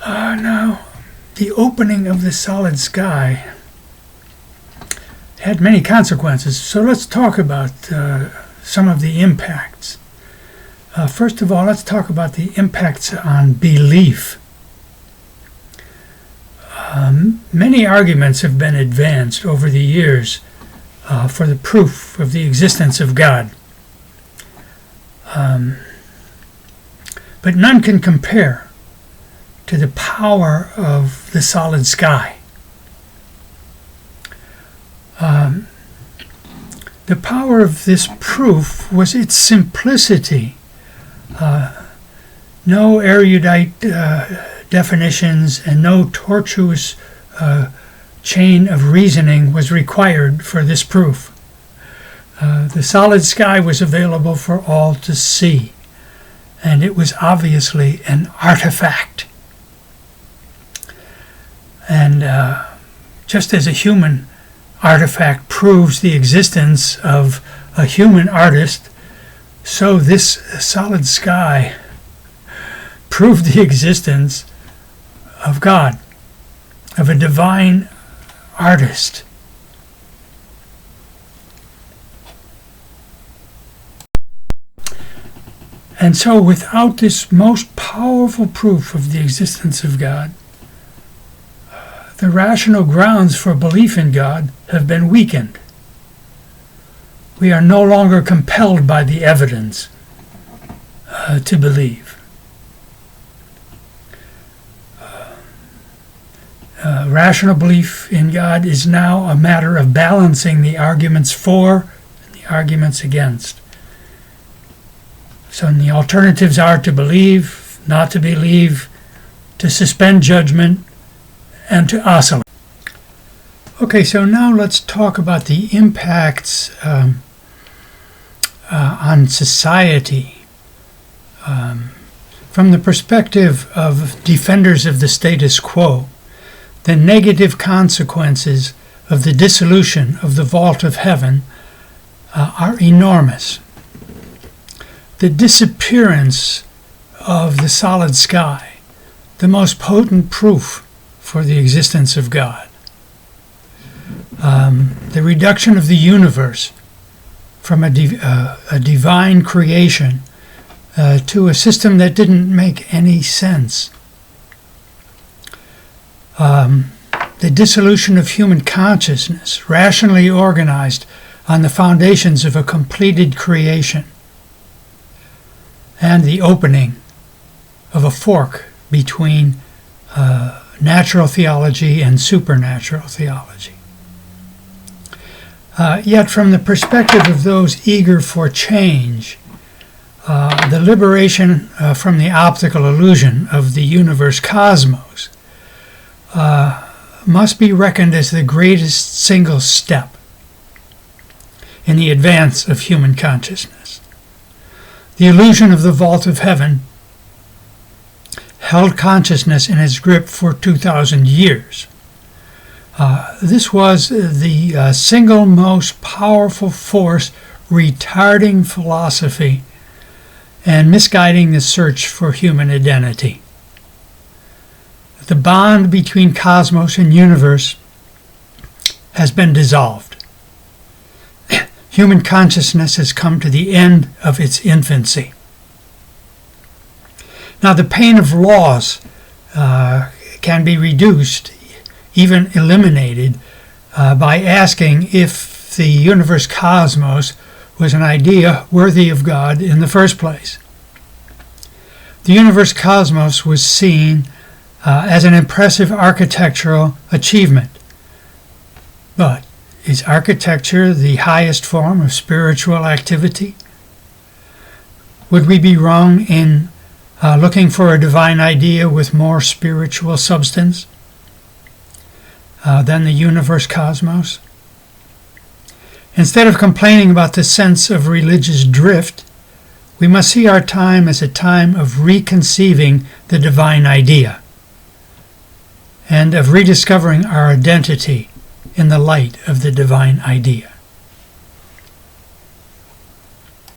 Now, the opening of the solid sky had many consequences, so let's talk about some of the impacts. First of all, let's talk about the impacts on belief. Many arguments have been advanced over the years for the proof of the existence of God. But none can compare to the power of the solid sky. The power of this proof was its simplicity. No erudite definitions and no tortuous chain of reasoning was required for this proof. The solid sky was available for all to see, and it was obviously an artifact. And just as a human artifact proves the existence of a human artist, so this solid sky proved the existence of God, of a divine artist. And so without this most powerful proof of the existence of God, the rational grounds for belief in God have been weakened. We are no longer compelled by the evidence to believe. Rational belief in God is now a matter of balancing the arguments for and the arguments against. So the alternatives are to believe, not to believe, to suspend judgment, and to oscillate. Okay, so now let's talk about the impacts on society from the perspective of defenders of the status quo. The negative consequences of the dissolution of the vault of heaven are enormous. The disappearance of the solid sky, the most potent proof for the existence of God. The reduction of the universe from a divine creation to a system that didn't make any sense. The dissolution of human consciousness, rationally organized on the foundations of a completed creation. And the opening of a fork between natural theology and supernatural theology. Yet from the perspective of those eager for change, the liberation from the optical illusion of the universe cosmos must be reckoned as the greatest single step in the advance of human consciousness. The illusion of the vault of heaven held consciousness in its grip for 2,000 years. This was the single most powerful force retarding philosophy and misguiding the search for human identity. The bond between cosmos and universe has been dissolved. Human consciousness has come to the end of its infancy. Now, the pain of loss can be reduced, even eliminated, by asking if the universe cosmos was an idea worthy of God in the first place. The universe cosmos was seen as an impressive architectural achievement. But is architecture the highest form of spiritual activity? Would we be wrong in looking for a divine idea with more spiritual substance than the universe cosmos? Instead of complaining about the sense of religious drift, we must see our time as a time of reconceiving the divine idea and of rediscovering our identity in the light of the divine idea.